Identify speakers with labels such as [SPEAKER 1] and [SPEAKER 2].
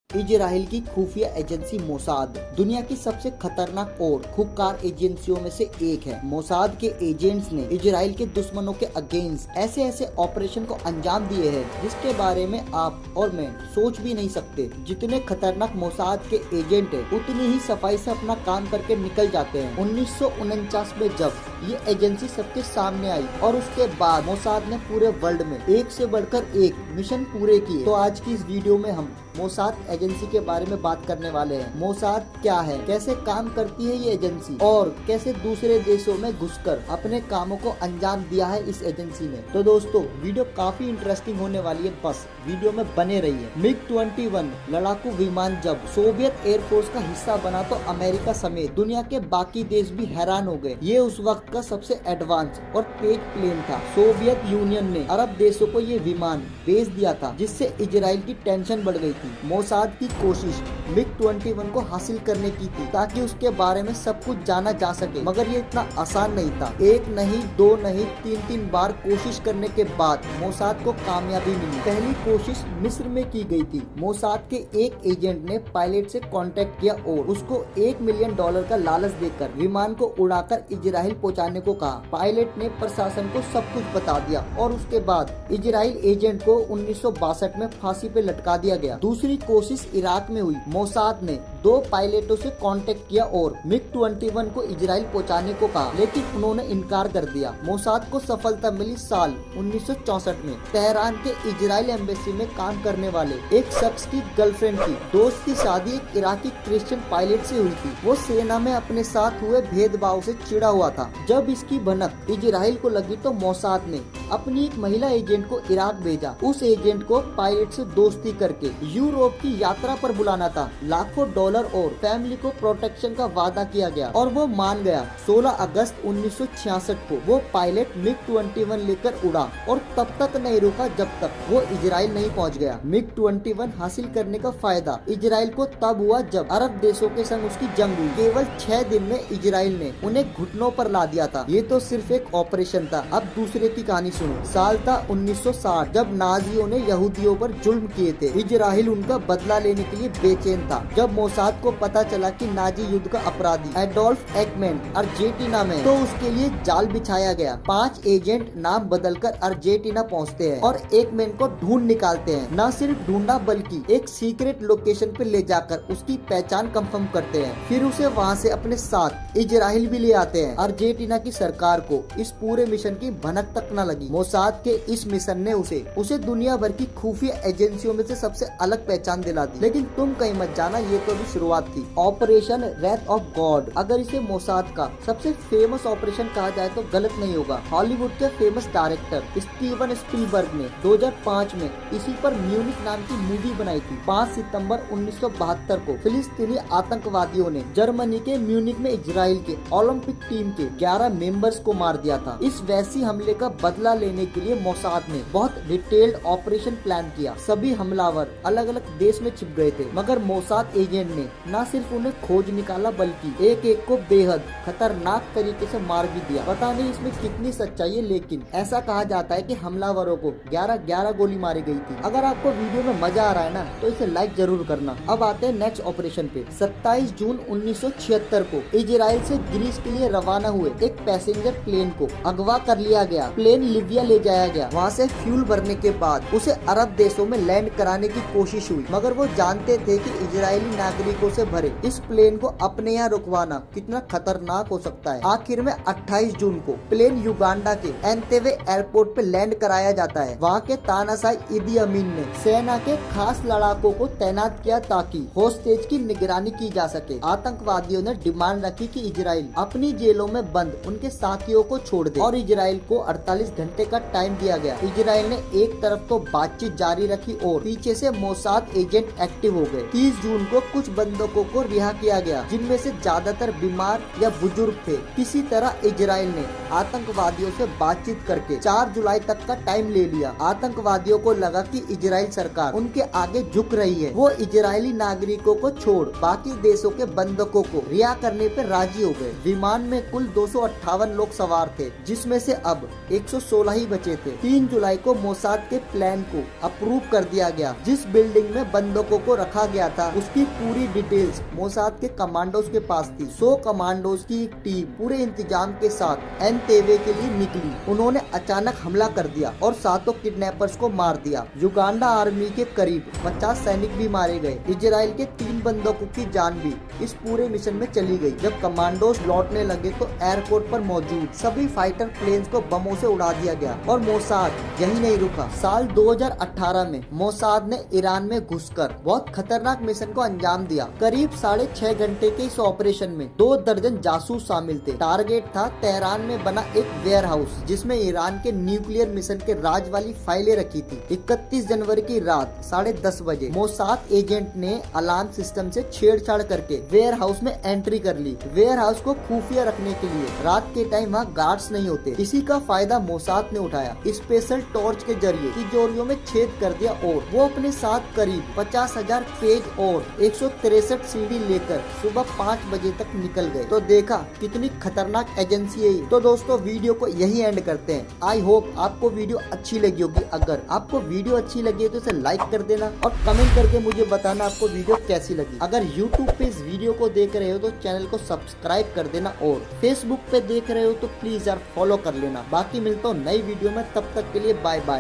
[SPEAKER 1] Israel की खुफिया agency Mossad दुनिया की सबसे खतरनाक और खूंखार एजेंसियों में से एक है। मोसाद के एजेंट्स ने इजराइल के दुश्मनों के अगेंस्ट ऐसे ऐसे ऑपरेशन को अंजाम दिए हैं जिसके बारे में आप और मैं सोच भी नहीं सकते। जितने खतरनाक मोसाद के एजेंट है उतनी ही सफाई से अपना काम करके निकल जाते हैं। 1949 में जब ये एजेंसी सबके सामने आई और उसके बाद मोसाद ने पूरे वर्ल्ड में एक से बढ़कर एक मिशन पूरे किए। तो आज की इस वीडियो में हम मोसाद एजेंसी के बारे में बात करने वाले हैं। मोसाद क्या है, कैसे काम करती है ये एजेंसी और कैसे दूसरे देशों में घुसकर अपने कामों को अंजाम दिया है इस एजेंसी ने। तो दोस्तों वीडियो काफी इंटरेस्टिंग होने वाली है, बस वीडियो में बने रहिए। MiG-21 लड़ाकू विमान जब सोवियत एयरफोर्स का हिस्सा बना तो अमेरिका समेत दुनिया के बाकी देश भी हैरान हो गए। ये उस वक्त का सबसे एडवांस और तेज प्लेन था। सोवियत यूनियन ने अरब देशों को ये विमान बेच दिया था जिससे इजराइल की टेंशन बढ़ गई थी। मोसाद की कोशिश MiG-21 को हासिल करने की थी ताकि उसके बारे में सब कुछ जाना जा सके, मगर ये इतना आसान नहीं था। एक नहीं, दो नहीं, तीन बार कोशिश करने के बाद मोसाद को कामयाबी मिली। पहली कोशिश मिस्र में की गई थी। मोसाद के एक एजेंट ने पायलट से कांटेक्ट किया और उसको $1 मिलियन का लालच देकर विमान को उड़ाकर इजराइल पहुंचाने को कहा। पायलट ने प्रशासन को सब कुछ बता दिया और उसके बाद इजराइल एजेंट को 1962 में फांसी पे लटका दिया गया। दूसरी कोशिश इराक में हुई। मोसाद ने 2 पायलटों से कांटेक्ट किया और MiG-21 को इजराइल पहुंचाने को कहा, लेकिन उन्होंने इनकार कर दिया। मोसाद को सफलता मिली साल 1964 में। तेहरान के इजराइल एम्बेसी में काम करने वाले एक शख्स की गर्लफ्रेंड की दोस्त की शादी एक इराकी क्रिश्चियन पायलट से हुई थी। वो सेना में अपने साथ हुए भेदभाव से चिढ़ा हुआ था। जब इसकी भनक इजराइल को लगी तो मोसाद ने अपनी एक महिला एजेंट को इराक भेजा। उस एजेंट को पायलट से दोस्ती करके यूरोप की यात्रा पर बुलाना था। लाखों डॉलर और फैमिली को प्रोटेक्शन का वादा किया गया और वो मान गया। 16 अगस्त 1966 को वो पायलट MiG-21 लेकर उड़ा और तब तक नहीं रुका जब तक वो इजराइल नहीं पहुंच गया। MiG-21 हासिल करने का फायदा इजराइल को तब हुआ जब अरब देशों के संग उसकी जंग हुई। केवल 6 दिन में इजराइल ने उन्हें घुटनों पर ला दिया था। ये तो सिर्फ एक ऑपरेशन था। अब दूसरे की कहानी सुनो। साल था 1960 जब नाजियों ने यहूदियों पर जुल्म किए थे। इजराइल उनका बदला लेने के लिए बेचैन था। जब मोसाद को पता चला कि नाजी युद्ध का अपराधी एडोल्फ एकमैन अर्जेंटीना में, तो उसके लिए जाल बिछाया गया। 5 एजेंट नाम बदलकर अर्जेंटीना पहुंचते हैं और एकमैन को ढूंढ निकालते हैं। न सिर्फ ढूंढना बल्कि एक सीक्रेट लोकेशन पे ले जाकर उसकी पहचान कंफर्म करते हैं। फिर उसे वहां से अपने साथ इजराइल भी ले आते हैं। अर्जेंटीना की सरकार को इस पूरे मिशन की भनक तक न लगी। मोसाद के इस मिशन ने उसे दुनिया भर की खुफिया एजेंसियों में से सबसे अलग पहचान दिला दी। लेकिन तुम कहीं मत जाना, ये तो अभी शुरुआत थी। ऑपरेशन रेथ ऑफ गॉड, अगर इसे मोसाद का सबसे फेमस ऑपरेशन कहा जाए तो गलत नहीं होगा। हॉलीवुड के फेमस डायरेक्टर स्टीवन स्पीलबर्ग ने 2005 में इसी पर म्यूनिक नाम की मूवी बनाई थी। 5 सितंबर 1972 को फिलिस्तीनी आतंकवादियों ने जर्मनी के म्यूनिक में इजराइल के ओलंपिक टीम के 11 मेंबर्स को मार दिया था। इस वैसी हमले का बदला लेने के लिए मोसाद ने बहुत डिटेल्ड ऑपरेशन प्लान किया। सभी हमलावर अलग अलग देश में छिप गए थे, मगर मोसाद एजेंट ने न सिर्फ उन्हें खोज निकाला बल्कि एक एक को बेहद खतरनाक तरीके से मार भी दिया। पता नहीं इसमें कितनी सच्चाई है, लेकिन ऐसा कहा जाता है कि हमलावरों को 11 गोली मारी गई थी। अगर आपको वीडियो में मजा आ रहा है ना तो इसे लाइक जरूर करना। अब आते हैं नेक्स्ट ऑपरेशन पे। 27 जून 1976 को इजराइल से ग्रीस के लिए रवाना हुए एक पैसेंजर प्लेन को अगवा कर लिया गया। प्लेन लीबिया ले जाया गया। वहाँ से फ्यूल भरने के बाद उसे अरब देशों में लैंड कराने की कोशिश हुई, मगर वो जानते थे कि इजरायली नागरिकों से भरे इस प्लेन को अपने यहाँ रुकवाना कितना खतरनाक हो सकता है। आखिर में 28 जून को प्लेन युगांडा के एंतेवे एयरपोर्ट पे लैंड कराया जाता है। वहाँ के तानाशाह इदी अमीन ने सेना के खास लड़ाकों को तैनात किया ताकि होस्टेज की निगरानी की जा सके। आतंकवादियों ने डिमांड रखी कि इजराइल अपनी जेलों में बंद उनके साथियों को छोड़ दे और इजराइल को 48 घंटे का टाइम दिया गया। इजराइल ने एक तरफ तो बातचीत जारी रखी और पीछे से मोसाद एजेंट एक्टिव हो गए। 30 जून को कुछ बंधकों को रिहा किया गया, जिनमें से ज्यादातर बीमार या बुजुर्ग थे। किसी तरह इजराइल ने आतंकवादियों से बातचीत करके 4 जुलाई तक का टाइम ले लिया। आतंकवादियों को लगा कि इजराइल सरकार उनके आगे झुक रही है। वो इजरायली नागरिकों को छोड़ बाकी देशों के बंधकों को रिहा करने पर राजी हो गए। विमान में कुल 258 लोग सवार थे, जिसमें से अब 116 ही बचे थे। 3 जुलाई को मोसाद के प्लान को अप्रूव कर दिया गया। जिस बिल्डिंग बिल्डिंग में बंदूकों को रखा गया था उसकी पूरी डिटेल्स मोसाद के कमांडोज के पास थी। 100 कमांडोज की एक टीम पूरे इंतजाम के साथ एनतेवे के लिए निकली। उन्होंने अचानक हमला कर दिया और 7 किडनैपर्स को मार दिया। युगांडा आर्मी के करीब 50 सैनिक भी मारे गए। इजराइल के 3 बंदूकों की जान भी इस पूरे मिशन में चली गई। जब कमांडोज लौटने लगे तो एयरपोर्ट पर मौजूद सभी फाइटर प्लेन्स को बमों से उड़ा दिया गया और मोसाद यही नहीं रुका। साल 2018 में मोसाद ने ईरान में घुसकर बहुत खतरनाक मिशन को अंजाम दिया। करीब 6.5 घंटे के इस ऑपरेशन में 2 दर्जन जासूस शामिल थे। टारगेट था तेहरान में बना एक वेयर हाउस जिसमें ईरान के न्यूक्लियर मिशन के राज वाली फाइलें रखी थी। 31 जनवरी की रात 10:30 बजे मोसाद एजेंट ने अलार्म सिस्टम से छेड़छाड़ करके वेयर हाउस में एंट्री कर ली। वेयर हाउस को खुफिया रखने के लिए रात के टाइम वहाँ गार्ड्स नहीं होते। इसी का फायदा मोसाद ने उठाया। स्पेशल टॉर्च के जरिए तिजोरियों में छेद कर दिया और वो अपने साथ करीब 50,000 पेज और 163 सीडी लेकर सुबह 5 बजे तक निकल गए। तो देखा कितनी खतरनाक एजेंसी है। तो दोस्तों वीडियो को यही एंड करते हैं। आई होप आपको वीडियो अच्छी लगी होगी। अगर आपको वीडियो अच्छी लगी है तो इसे लाइक कर देना और कमेंट करके मुझे बताना आपको वीडियो कैसी लगी। अगर यूट्यूब पे इस वीडियो को देख रहे हो तो चैनल को सब्सक्राइब कर देना और फेसबुक पे देख रहे हो तो प्लीज यार फॉलो कर लेना। बाकी मिलता हूँ नई वीडियो में, तब तक के लिए बाय बाय।